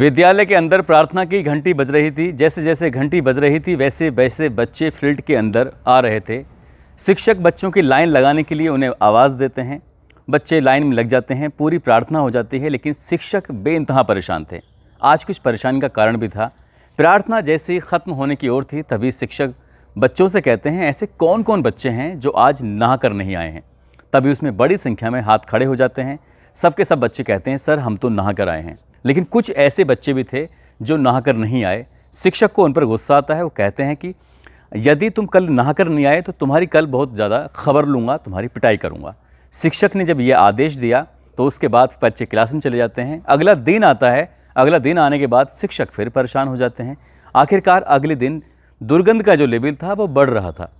विद्यालय के अंदर प्रार्थना की घंटी बज रही थी। जैसे जैसे घंटी बज रही थी वैसे वैसे बच्चे फील्ड के अंदर आ रहे थे। शिक्षक बच्चों की लाइन लगाने के लिए उन्हें आवाज़ देते हैं। बच्चे लाइन में लग जाते हैं, पूरी प्रार्थना हो जाती है, लेकिन शिक्षक बेइंतहा परेशान थे। आज कुछ परेशानी का कारण भी था। प्रार्थना जैसे ही ख़त्म होने की ओर थी तभी शिक्षक बच्चों से कहते हैं, ऐसे कौन कौन बच्चे हैं जो आज नहा कर नहीं आए हैं। तभी उसमें बड़ी संख्या में हाथ खड़े हो जाते हैं। सबके सब बच्चे कहते हैं, सर हम तो नहा कर आए हैं। लेकिन कुछ ऐसे बच्चे भी थे जो नहाकर नहीं आए। शिक्षक को उन पर गुस्सा आता है। वो कहते हैं कि यदि तुम कल नहाकर नहीं आए तो तुम्हारी कल बहुत ज़्यादा खबर लूँगा, तुम्हारी पिटाई करूँगा। शिक्षक ने जब ये आदेश दिया तो उसके बाद बच्चे क्लास में चले जाते हैं। अगला दिन आता है। अगला दिन आने के बाद शिक्षक फिर परेशान हो जाते हैं। आखिरकार अगले दिन दुर्गंध का जो लेवल था वो बढ़ रहा था।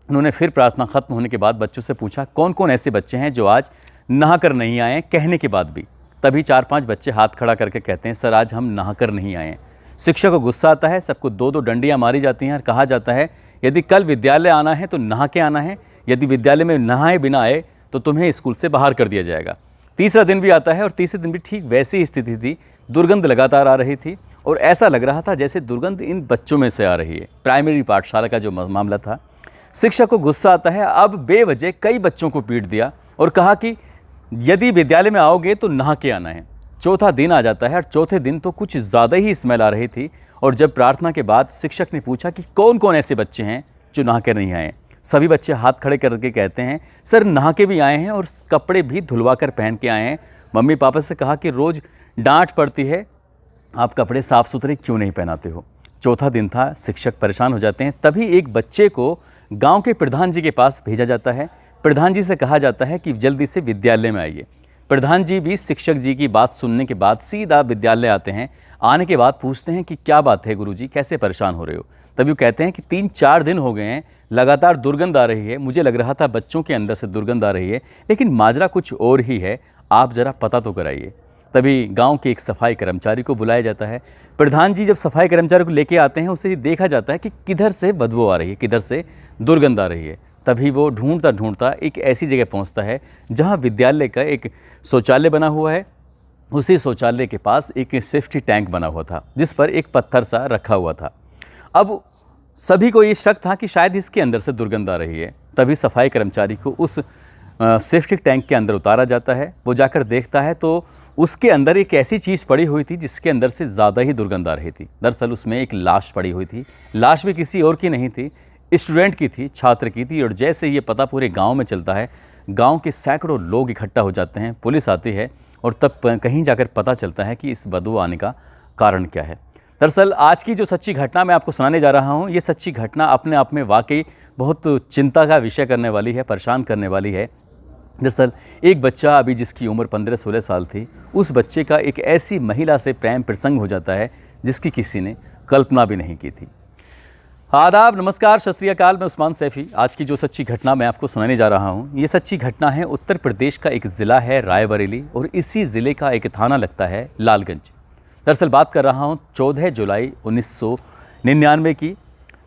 उन्होंने फिर प्रार्थना खत्म होने के बाद बच्चों से पूछा, कौन कौन ऐसे बच्चे हैं जो आज नहाकर नहीं आए हैं, कहने के बाद भी। तभी 4-5 बच्चे हाथ खड़ा करके कहते हैं, सर आज हम नहाकर नहीं आए हैं। शिक्षक को गुस्सा आता है। सबको 2-2 डंडियां मारी जाती हैं और कहा जाता है, यदि कल विद्यालय आना है तो नहा के आना है, यदि विद्यालय में नहाए बिना आए तो तुम्हें स्कूल से बाहर कर दिया जाएगा। तीसरा दिन भी आता है और तीसरे दिन भी ठीक वैसी ही स्थिति थी। दुर्गंध लगातार आ रही थी और ऐसा लग रहा था जैसे दुर्गंध इन बच्चों में से आ रही है। प्राइमरी पाठशाला का जो मामला था। शिक्षक को गुस्सा आता है। अब बेवजह कई बच्चों को पीट दिया और कहा कि यदि विद्यालय में आओगे तो नहा के आना है। चौथा दिन आ जाता है और चौथे दिन तो कुछ ज़्यादा ही स्मेल आ रही थी। और जब प्रार्थना के बाद शिक्षक ने पूछा कि कौन कौन ऐसे बच्चे हैं जो नहा के नहीं आए, सभी बच्चे हाथ खड़े करके कहते हैं, सर नहा के भी आए हैं और कपड़े भी धुलवा कर पहन के आए हैं। मम्मी पापा से कहा कि रोज़ डांट पड़ती है, आप कपड़े साफ़ सुथरे क्यों नहीं पहनाते हो। चौथा दिन था। शिक्षक परेशान हो जाते हैं। तभी एक बच्चे को गाँव के प्रधान जी के पास भेजा जाता है। प्रधान जी से कहा जाता है कि जल्दी से विद्यालय में आइए। प्रधान जी भी शिक्षक जी की बात सुनने के बाद सीधा विद्यालय आते हैं। आने के बाद पूछते हैं कि क्या बात है गुरुजी, कैसे परेशान हो रहे हो। तभी वो कहते हैं कि 3-4 दिन हो गए हैं, लगातार दुर्गंध आ रही है। मुझे लग रहा था बच्चों के अंदर से दुर्गंध आ रही है, लेकिन माजरा कुछ और ही है, आप ज़रा पता तो कराइए। तभी गाँव के एक सफाई कर्मचारी को बुलाया जाता है। प्रधान जी जब सफाई कर्मचारी को लेके आते हैं, उसे देखा जाता है कि किधर से बदबू आ रही है, किधर से दुर्गंध आ रही है। तभी वो ढूंढता ढूंढता एक ऐसी जगह पहुंचता है जहां विद्यालय का एक शौचालय बना हुआ है। उसी शौचालय के पास एक सेफ्टी टैंक बना हुआ था जिस पर एक पत्थर सा रखा हुआ था। अब सभी को ये शक था कि शायद इसके अंदर से दुर्गंध आ रही है। तभी सफाई कर्मचारी को उस सेफ्टी टैंक के अंदर उतारा जाता है। वो जाकर देखता है तो उसके अंदर एक ऐसी चीज़ पड़ी हुई थी जिसके अंदर से ज़्यादा ही दुर्गंध आ रही थी। दरअसल उसमें एक लाश पड़ी हुई थी। लाश भी किसी और की नहीं थी, स्टूडेंट की थी, छात्र की थी। और जैसे ये पता पूरे गांव में चलता है, गांव के सैकड़ों लोग इकट्ठा हो जाते हैं। पुलिस आती है और तब कहीं जाकर पता चलता है कि इस बदबू आने का कारण क्या है। दरअसल आज की जो सच्ची घटना मैं आपको सुनाने जा रहा हूँ, ये सच्ची घटना अपने आप में वाकई बहुत चिंता का विषय करने वाली है, परेशान करने वाली है। दरअसल एक बच्चा अभी जिसकी उम्र 15-16 साल थी, उस बच्चे का एक ऐसी महिला से प्रेम प्रसंग हो जाता है जिसकी किसी ने कल्पना भी नहीं की थी। आदाब, नमस्कार, सत श्री अकाल। मैं उस्मान सैफ़ी। आज की जो सच्ची घटना मैं आपको सुनाने जा रहा हूँ, ये सच्ची घटना है उत्तर प्रदेश का एक ज़िला है रायबरेली और इसी ज़िले का एक थाना लगता है लालगंज। दरअसल बात कर रहा हूँ 14 जुलाई 1999 की।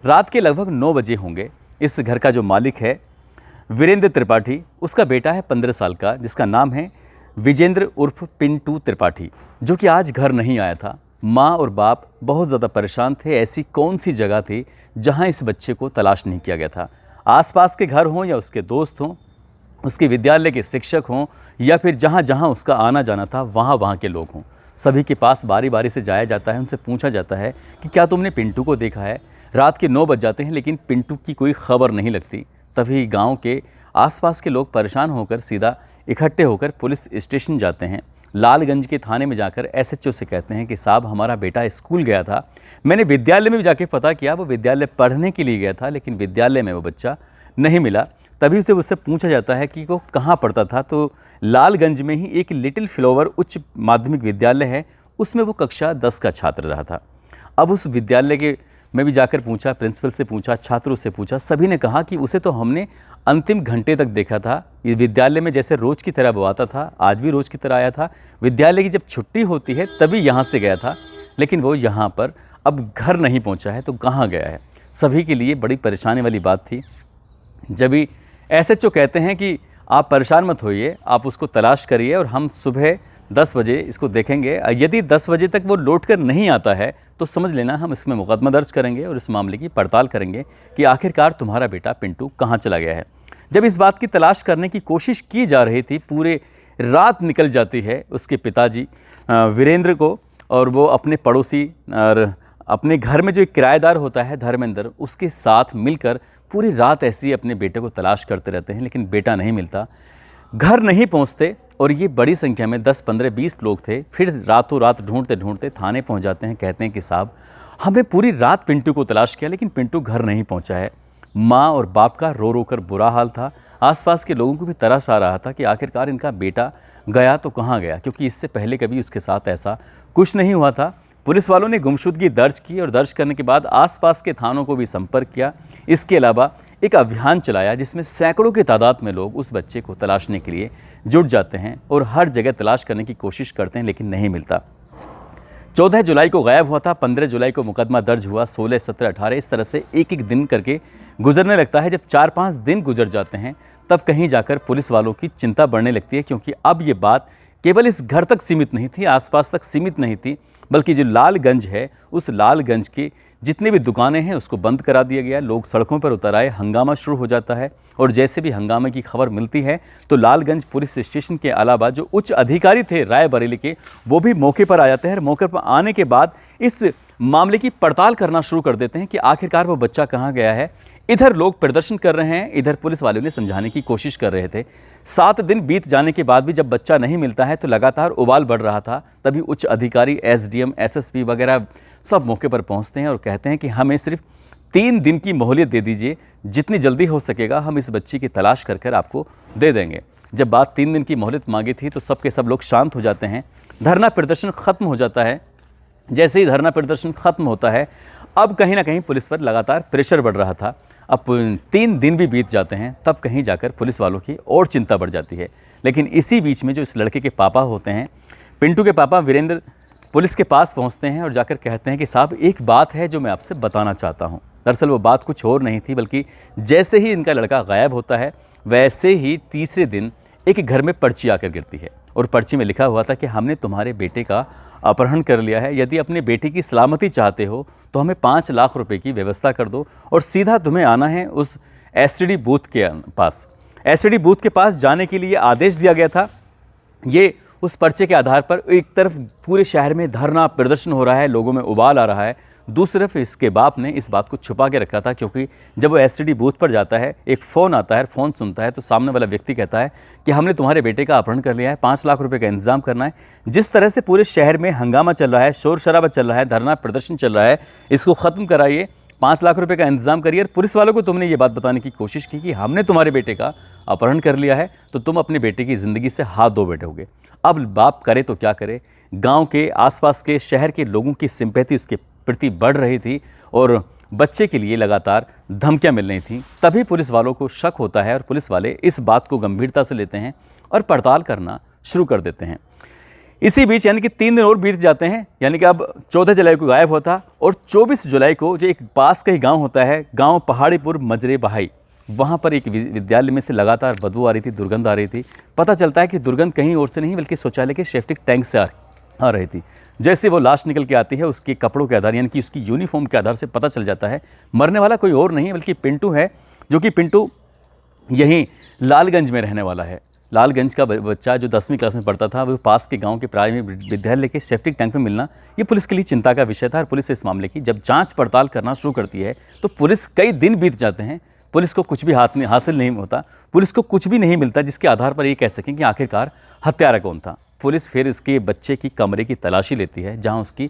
रात के लगभग 9 बजे होंगे। इस घर का जो मालिक है वीरेंद्र त्रिपाठी, उसका बेटा है 15 साल का जिसका नाम है विजेंद्र उर्फ पिंटू त्रिपाठी, जो कि आज घर नहीं आया था। माँ और बाप बहुत ज़्यादा परेशान थे। ऐसी कौन सी जगह थी जहाँ इस बच्चे को तलाश नहीं किया गया था। आसपास के घर हों या उसके दोस्त हों, उसके विद्यालय के शिक्षक हों या फिर जहाँ जहाँ उसका आना जाना था वहाँ के लोग हों, सभी के पास बारी बारी से जाया जाता है। उनसे पूछा जाता है कि क्या तुमने पिंटू को देखा है। रात के 9 बज जाते हैं लेकिन पिंटू की कोई खबर नहीं लगती। तभी गाँव के आसपास के लोग परेशान होकर सीधा इकट्ठे होकर पुलिस स्टेशन जाते हैं। लालगंज के थाने में जाकर एसएचओ से कहते हैं कि साहब हमारा बेटा स्कूल गया था, मैंने विद्यालय में भी जाके पता किया, वो विद्यालय पढ़ने के लिए गया था लेकिन विद्यालय में वो बच्चा नहीं मिला। तभी उसे उससे पूछा जाता है कि वो कहाँ पढ़ता था, तो लालगंज में ही एक लिटिल फ्लावर उच्च माध्यमिक विद्यालय है, उसमें वो कक्षा 10 का छात्र रहा था। अब उस विद्यालय के मैं भी जाकर पूछा, प्रिंसिपल से पूछा, छात्रों से पूछा, सभी ने कहा कि उसे तो हमने अंतिम घंटे तक देखा था। ये विद्यालय में जैसे रोज़ की तरह वो आता था, आज भी रोज़ की तरह आया था। विद्यालय की जब छुट्टी होती है तभी यहाँ से गया था, लेकिन वो यहाँ पर अब घर नहीं पहुँचा है तो कहाँ गया है। सभी के लिए बड़ी परेशानी वाली बात थी। जब एसएचओ कहते हैं कि आप परेशान मत होइए, आप उसको तलाश करिए और हम सुबह 10 बजे इसको देखेंगे। यदि 10 बजे तक वो लौट कर नहीं आता है तो समझ लेना हम इसमें मुकदमा दर्ज करेंगे और इस मामले की पड़ताल करेंगे कि आखिरकार तुम्हारा बेटा पिंटू कहाँ चला गया है। जब इस बात की तलाश करने की कोशिश की जा रही थी, पूरे रात निकल जाती है उसके पिताजी वीरेंद्र को, और वो अपने पड़ोसी और अपने घर में जो एक किराएदार होता है धर्मेंद्र, उसके साथ मिलकर पूरी रात ऐसे ही अपने बेटे को तलाश करते रहते हैं, लेकिन बेटा नहीं मिलता। घर नहीं पहुंचते और ये बड़ी संख्या में 10, 15, 20 लोग थे। फिर रातों रात ढूंढते ढूंढते थाने पहुंच जाते हैं। कहते हैं कि साहब हमने पूरी रात पिंटू को तलाश किया लेकिन पिंटू घर नहीं पहुंचा है। माँ और बाप का रो रो कर बुरा हाल था। आसपास के लोगों को भी तरस आ रहा था कि आखिरकार इनका बेटा गया तो कहाँ गया, क्योंकि इससे पहले कभी उसके साथ ऐसा कुछ नहीं हुआ था। पुलिस वालों ने गुमशुदगी दर्ज की और दर्ज करने के बाद आसपास के थानों को भी संपर्क किया। इसके अलावा एक अभियान चलाया जिसमें सैकड़ों की तादाद में लोग उस बच्चे को तलाशने के लिए जुट जाते हैं और हर जगह तलाश करने की कोशिश करते हैं, लेकिन नहीं मिलता। 14 जुलाई को गायब हुआ था, 15 जुलाई को मुकदमा दर्ज हुआ, 16, 17, 18 इस तरह से एक एक दिन करके गुजरने लगता है। जब 4-5 दिन गुजर जाते हैं तब कहीं जाकर पुलिस वालों की चिंता बढ़ने लगती है, क्योंकि अब ये बात केवल इस घर तक सीमित नहीं थी, आसपास तक सीमित नहीं थी, बल्कि जो लालगंज है उस लालगंज की जितनी भी दुकानें हैं उसको बंद करा दिया गया। लोग सड़कों पर उतर आए, हंगामा शुरू हो जाता है। और जैसे भी हंगामे की खबर मिलती है तो लालगंज पुलिस स्टेशन के अलावा जो उच्च अधिकारी थे रायबरेली के, वो भी मौके पर आ जाते हैं। मौके पर आने के बाद इस मामले की पड़ताल करना शुरू कर देते हैं कि आखिरकार वो बच्चा कहाँ गया है। इधर लोग प्रदर्शन कर रहे हैं, इधर पुलिस वालों ने समझाने की कोशिश कर रहे थे। 7 दिन बीत जाने के बाद भी जब बच्चा नहीं मिलता है तो लगातार उबाल बढ़ रहा था। तभी उच्च अधिकारी, एसडीएम, एसएसपी वगैरह सब मौके पर पहुंचते हैं और कहते हैं कि हमें सिर्फ 3 दिन की मोहलत दे दीजिए, जितनी जल्दी हो सकेगा हम इस बच्चे की तलाश कर आपको दे देंगे। जब बात 3 दिन की मोहलत मांगी थी तो सब के सब लोग शांत हो जाते हैं। धरना प्रदर्शन खत्म हो जाता है। जैसे ही धरना प्रदर्शन खत्म होता है, अब कहीं ना कहीं पुलिस पर लगातार प्रेशर बढ़ रहा था। अब 3 दिन भी बीत जाते हैं, तब कहीं जाकर पुलिस वालों की और चिंता बढ़ जाती है। लेकिन इसी बीच में जो इस लड़के के पापा होते हैं, पिंटू के पापा वीरेंद्र, पुलिस के पास पहुंचते हैं और जाकर कहते हैं कि साहब एक बात है जो मैं आपसे बताना चाहता हूं। दरअसल वो बात कुछ और नहीं थी, बल्कि जैसे ही इनका लड़का गायब होता है वैसे ही तीसरे दिन एक घर में पर्ची आकर गिरती है और पर्ची में लिखा हुआ था कि हमने तुम्हारे बेटे का अपहरण कर लिया है। यदि अपने बेटे की सलामती चाहते हो तो हमें 5 लाख रुपए की व्यवस्था कर दो और सीधा तुम्हें आना है उस एसटीडी बूथ के पास। एसटीडी बूथ के पास जाने के लिए आदेश दिया गया था। ये उस पर्चे के आधार पर एक तरफ पूरे शहर में धरना प्रदर्शन हो रहा है, लोगों में उबाल आ रहा है, दूसरी तरफ इसके बाप ने इस बात को छुपा के रखा था, क्योंकि जब वो एसटीडी बूथ पर जाता है, एक फ़ोन आता है, फ़ोन सुनता है तो सामने वाला व्यक्ति कहता है कि हमने तुम्हारे बेटे का अपहरण कर लिया है, 5 लाख रुपए का इंतजाम करना है। जिस तरह से पूरे शहर में हंगामा चल रहा है, शोर शराबा चल रहा है, धरना प्रदर्शन चल रहा है, इसको ख़त्म कराइए, 5 लाख रुपए का इंतजाम करिए। और पुलिस वालों को तुमने ये बात बताने की कोशिश की कि हमने तुम्हारे बेटे का अपहरण कर लिया है, तो तुम अपने बेटे की ज़िंदगी से हाथ धो बैठोगे। अब बाप करे तो क्या करे। गांव के आसपास के शहर के लोगों की सिंपैथी उसके प्रति बढ़ रही थी और बच्चे के लिए लगातार धमकियां मिल रही थी। तभी पुलिस वालों को शक होता है और पुलिस वाले इस बात को गंभीरता से लेते हैं और पड़ताल करना शुरू कर देते हैं। इसी बीच यानी कि 3 दिन और बीत जाते हैं, यानी कि अब 14 जुलाई को गायब होता और 24 जुलाई को जो एक पास का ही गाँव होता है, गाँव पहाड़ीपुर मजरे बहाई, वहाँ पर एक विद्यालय में से लगातार बदबू आ रही थी, दुर्गंध आ रही थी। पता चलता है कि दुर्गंध कहीं और से नहीं बल्कि शौचालय के सेप्टिक टैंक से आ रही थी। जैसे वो लाश निकल के आती है, उसके कपड़ों के आधार यानी कि उसकी यूनिफॉर्म के आधार से पता चल जाता है मरने वाला कोई और नहीं बल्कि पिंटू है, जो कि पिंटू यहीं लालगंज में रहने वाला है। लालगंज का बच्चा जो 10वीं क्लास में पढ़ता था, वो पास के गांव के प्राथमिक विद्यालय के सेप्टिक टैंक में मिलना ये पुलिस के लिए चिंता का विषय था। और पुलिस इस मामले की जब जांच पड़ताल करना शुरू करती है तो पुलिस कई दिन बीत जाते हैं, पुलिस को कुछ भी हासिल नहीं होता, पुलिस को कुछ भी नहीं मिलता जिसके आधार पर ये कह सकें कि आखिरकार हत्यारा कौन था। पुलिस फिर इसके बच्चे की कमरे की तलाशी लेती है जहां उसकी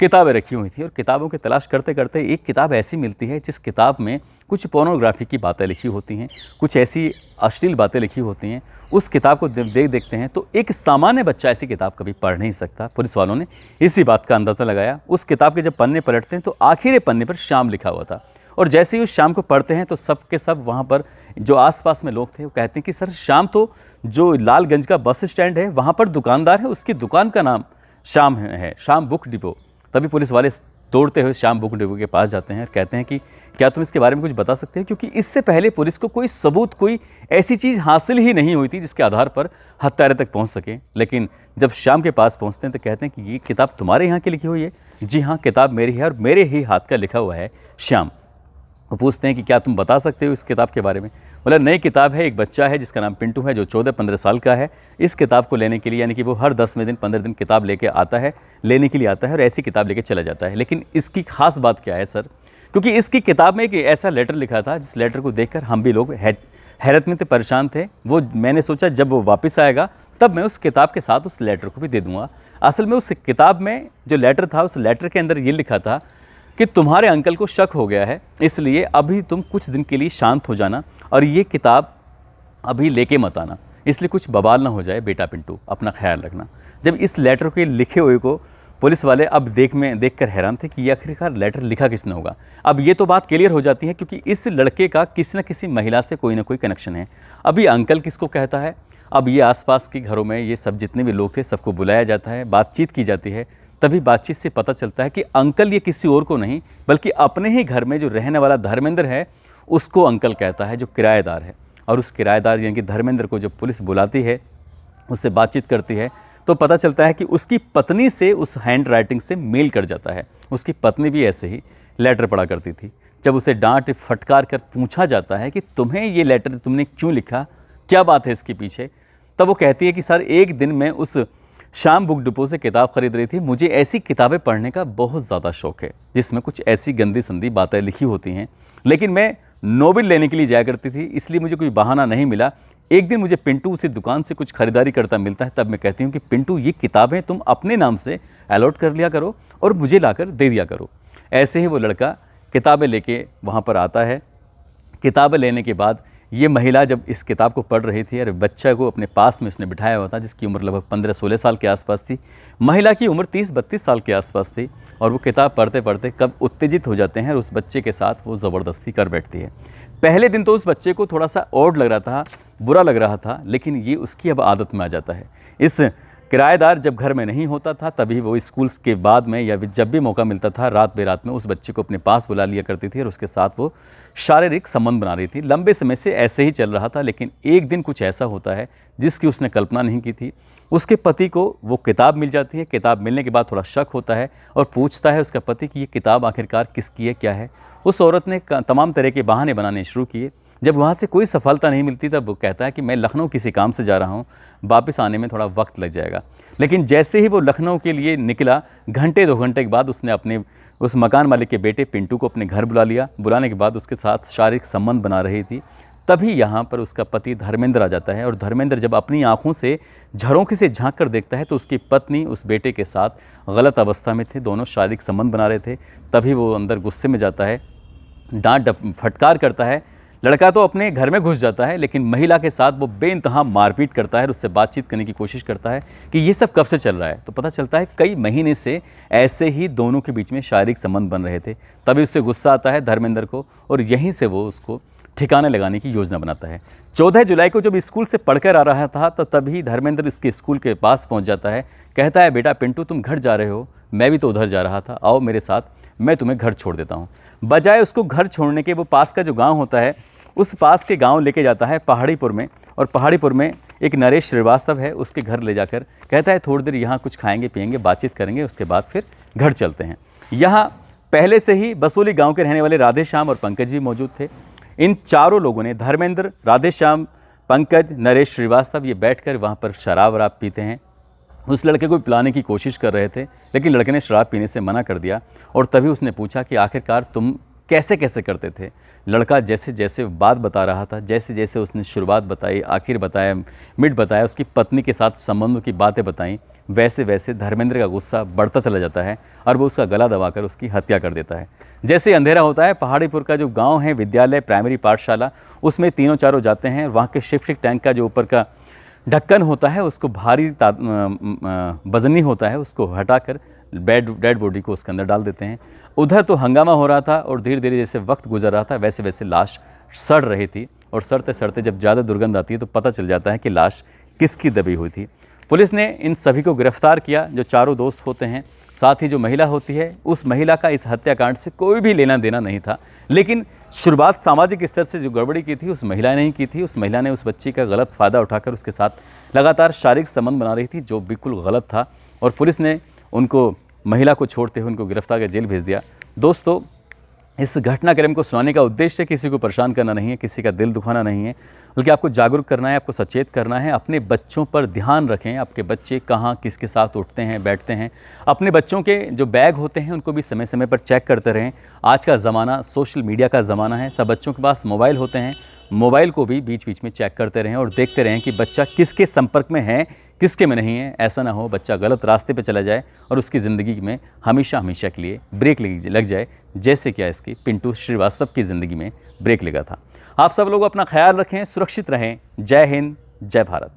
किताबें रखी हुई थी और किताबों की तलाश करते करते एक किताब ऐसी मिलती है जिस किताब में कुछ पोर्नोग्राफी की बातें लिखी होती हैं, कुछ ऐसी अश्लील बातें लिखी होती हैं। उस किताब को देखते हैं तो एक सामान्य बच्चा ऐसी किताब कभी पढ़ नहीं सकता। पुलिस वालों ने इसी बात का अंदाज़ा लगाया। उस किताब के जब पन्ने पलटते हैं तो आखिरी पन्ने पर श्याम लिखा हुआ था और जैसे ही उस शाम को पढ़ते हैं तो सब के सब वहाँ पर जो आसपास में लोग थे वो कहते हैं कि सर शाम तो जो लालगंज का बस स्टैंड है वहाँ पर दुकानदार है, उसकी दुकान का नाम शाम है, शाम बुक डिपो। तभी पुलिस वाले दौड़ते हुए श्याम बुक डिपो के पास जाते हैं और कहते हैं कि क्या तुम इसके बारे में कुछ बता सकते हैं, क्योंकि इससे पहले पुलिस को कोई सबूत, कोई ऐसी चीज़ हासिल ही नहीं हुई थी जिसके आधार पर हत्यारे तक पहुंच सके। लेकिन जब श्याम के पास पहुंचते हैं तो कहते हैं कि ये किताब तुम्हारे यहाँ की लिखी हुई है। जी हाँ, किताब मेरी है और मेरे ही हाथ का लिखा हुआ है श्याम। वो पूछते हैं कि क्या तुम बता सकते हो इस किताब के बारे में। बोला नई किताब है, एक बच्चा है जिसका नाम पिंटू है जो 14-15 साल का है। इस किताब को लेने के लिए, यानी कि वो हर 10वें दिन 15 दिन किताब लेके आता है, लेने के लिए आता है और ऐसी किताब लेके चला जाता है। लेकिन इसकी खास बात क्या है सर, क्योंकि इसकी किताब में एक ऐसा लेटर लिखा था जिस लेटर को देखकर हम भी लोग हैरत में थे, परेशान थे। वो मैंने सोचा जब वो वापस आएगा तब मैं उस किताब के साथ उस लेटर को भी दे दूंगा। असल में उस किताब में जो लेटर था, उस लेटर के अंदर ये लिखा था कि तुम्हारे अंकल को शक हो गया है, इसलिए अभी तुम कुछ दिन के लिए शांत हो जाना और ये किताब अभी लेके मत आना, इसलिए कुछ बवाल ना हो जाए बेटा पिंटू, अपना ख्याल रखना। जब इस लेटर के लिखे हुए को पुलिस वाले अब देखकर हैरान थे कि ये आखिरकार लेटर लिखा किसने होगा। अब ये तो बात क्लियर हो जाती है क्योंकि इस लड़के का किसी न किसी महिला से कोई ना कोई कनेक्शन है। अभी अंकल किसको कहता है, अब ये आसपास के घरों में ये सब जितने भी लोग थे सबको बुलाया जाता है, बातचीत की जाती है। तभी बातचीत से पता चलता है कि अंकल ये किसी और को नहीं बल्कि अपने ही घर में जो रहने वाला धर्मेंद्र है उसको अंकल कहता है, जो किराएदार है। और उस किराएदार यानी कि धर्मेंद्र को जब पुलिस बुलाती है, उससे बातचीत करती है, तो पता चलता है कि उसकी पत्नी से उस हैंड राइटिंग से मेल कर जाता है। उसकी पत्नी भी ऐसे ही लेटर पढ़ा करती थी। जब उसे डांट फटकार कर पूछा जाता है कि तुम्हें ये लेटर तुमने क्यों लिखा, क्या बात है इसके पीछे, तब वो कहती है कि सर एक दिन मैं उस श्याम बुक डिपो से किताब खरीद रही थी, मुझे ऐसी किताबें पढ़ने का बहुत ज़्यादा शौक है जिसमें कुछ ऐसी गंदी संदी बातें लिखी होती हैं, लेकिन मैं नोबेल लेने के लिए जाया करती थी, इसलिए मुझे कोई बहाना नहीं मिला। एक दिन मुझे पिंटू उसी दुकान से कुछ खरीदारी करता मिलता है, तब मैं कहती हूँ कि पिंटू ये किताबें तुम अपने नाम से अलॉट कर लिया करो और मुझे लाकर दे दिया करो। ऐसे ही वो लड़का किताबें लेके वहाँ पर आता है। किताबें लेने के बाद ये महिला जब इस किताब को पढ़ रही थी और बच्चा को अपने पास में उसने बिठाया हुआ था जिसकी उम्र लगभग 15-16 साल के आसपास थी, महिला की उम्र 30-32 साल के आसपास थी, और वो किताब पढ़ते पढ़ते कब उत्तेजित हो जाते हैं और उस बच्चे के साथ वो ज़बरदस्ती कर बैठती है। पहले दिन तो उस बच्चे को थोड़ा सा ऑड लग रहा था, बुरा लग रहा था, लेकिन ये उसकी अब आदत में आ जाता है। इस किराएदार जब घर में नहीं होता था तभी वो स्कूल के बाद में या जब भी मौका मिलता था रात बेरात में उस बच्चे को अपने पास बुला लिया करती थी और उसके साथ वो शारीरिक संबंध बना रही थी। लंबे समय से ऐसे ही चल रहा था, लेकिन एक दिन कुछ ऐसा होता है जिसकी उसने कल्पना नहीं की थी। उसके पति को वो किताब मिल जाती है। किताब मिलने के बाद थोड़ा शक होता है और पूछता है उसका पति कि ये किताब आखिरकार किसकी है, क्या है। उस औरत ने तमाम तरह के बहाने बनाने शुरू किए। जब वहाँ से कोई सफलता नहीं मिलती तब वो कहता है कि मैं लखनऊ किसी काम से जा रहा हूँ, वापस आने में थोड़ा वक्त लग जाएगा। लेकिन जैसे ही वो लखनऊ के लिए निकला, घंटे 2 घंटे के बाद उसने अपने उस मकान मालिक के बेटे पिंटू को अपने घर बुला लिया। बुलाने के बाद उसके साथ शारीरिक संबंध बना रही थी। तभी यहाँ पर उसका पति धर्मेंद्र आ जाता है और धर्मेंद्र जब अपनी आँखों से झरोखे से झांक कर देखता है तो उसकी पत्नी उस बेटे के साथ गलत अवस्था में थे, दोनों शारीरिक संबंध बना रहे थे। तभी वो अंदर गुस्से में जाता है, डांट फटकार करता है। लड़का तो अपने घर में घुस जाता है, लेकिन महिला के साथ वो बेइंतहा मारपीट करता है और उससे बातचीत करने की कोशिश करता है कि ये सब कब से चल रहा है। तो पता चलता है कई महीने से ऐसे ही दोनों के बीच में शारीरिक संबंध बन रहे थे। तभी उससे गुस्सा आता है धर्मेंद्र को और यहीं से वो उसको ठिकाने लगाने की योजना बनाता है। 14 जुलाई को जब स्कूल से पढ़कर आ रहा था तो तभी धर्मेंद्र इसके स्कूल के पास पहुँच जाता है। कहता है बेटा पिंटू तुम घर जा रहे हो, मैं भी तो उधर जा रहा था, आओ मेरे साथ, मैं तुम्हें घर छोड़ देता हूँ। बजाय उसको घर छोड़ने के वो पास का जो गाँव होता है उस पास के गांव लेके जाता है पहाड़ीपुर में, और पहाड़ीपुर में एक नरेश श्रीवास्तव है, उसके घर ले जाकर कहता है थोड़ी देर यहाँ कुछ खाएंगे पिएंगे, बातचीत करेंगे, उसके बाद फिर घर चलते हैं। यहाँ पहले से ही बसोली गांव के रहने वाले राधेश्याम और पंकज भी मौजूद थे। इन चारों लोगों ने, धर्मेंद्र, राधेश्याम, पंकज, नरेश श्रीवास्तव, ये बैठकर वहाँ पर शराब वराब पीते हैं। उस लड़के को पिलाने की कोशिश कर रहे थे, लेकिन लड़के ने शराब पीने से मना कर दिया। और तभी उसने पूछा कि आखिरकार तुम कैसे कैसे करते थे। लड़का जैसे जैसे बात बता रहा था, जैसे जैसे उसने शुरुआत बताई, आखिर बताया, मिड बताया, उसकी पत्नी के साथ संबंधों की बातें बताई, वैसे वैसे धर्मेंद्र का गुस्सा बढ़ता चला जाता है और वो उसका गला दबाकर उसकी हत्या कर देता है। जैसे अंधेरा होता है, पहाड़ीपुर का जो गांव है, विद्यालय, प्राइमरी पाठशाला, उसमें तीनों चारों जाते हैं। वहाँ के शिफ्टिंग टैंक का जो ऊपर का ढक्कन होता है उसको भारी वजनी होता है, उसको हटाकर डेड बॉडी को उसके अंदर डाल देते हैं। उधर तो हंगामा हो रहा था और धीरे धीरे जैसे वक्त गुजर रहा था वैसे वैसे लाश सड़ रही थी, और सड़ते सड़ते जब ज़्यादा दुर्गंध आती है तो पता चल जाता है कि लाश किसकी दबी हुई थी। पुलिस ने इन सभी को गिरफ्तार किया। जो चारों दोस्त होते हैं साथ ही जो महिला होती है उस महिला का इस हत्याकांड से कोई भी लेना देना नहीं था। लेकिन शुरुआत सामाजिक स्तर से जो गड़बड़ी की थी उस महिला ने ही की थी। उस महिला ने उस बच्ची का गलत फ़ायदा उठाकर उसके साथ लगातार शारीरिक संबंध बना रही थी, जो बिल्कुल गलत था, और पुलिस ने उनको, महिला को छोड़ते हुए उनको गिरफ्तार कर जेल भेज दिया। दोस्तों, इस घटनाक्रम को सुनाने का उद्देश्य किसी को परेशान करना नहीं है, किसी का दिल दुखाना नहीं है, बल्कि आपको जागरूक करना है, आपको सचेत करना है। अपने बच्चों पर ध्यान रखें। आपके बच्चे कहाँ किसके साथ उठते हैं, बैठते हैं। अपने बच्चों के जो बैग होते हैं उनको भी समय समय पर चेक करते रहें। आज का ज़माना सोशल मीडिया का ज़माना है, सब बच्चों के पास मोबाइल होते हैं। मोबाइल को भी बीच बीच में चेक करते रहें और देखते रहें कि बच्चा किसके संपर्क में है, किसके में नहीं है। ऐसा ना हो बच्चा गलत रास्ते पे चला जाए और उसकी ज़िंदगी में हमेशा हमेशा के लिए ब्रेक लग जाए, जैसे क्या इसकी पिंटू श्रीवास्तव की ज़िंदगी में ब्रेक लगा था। आप सब लोग अपना ख्याल रखें, सुरक्षित रहें। जय हिंद, जय भारत।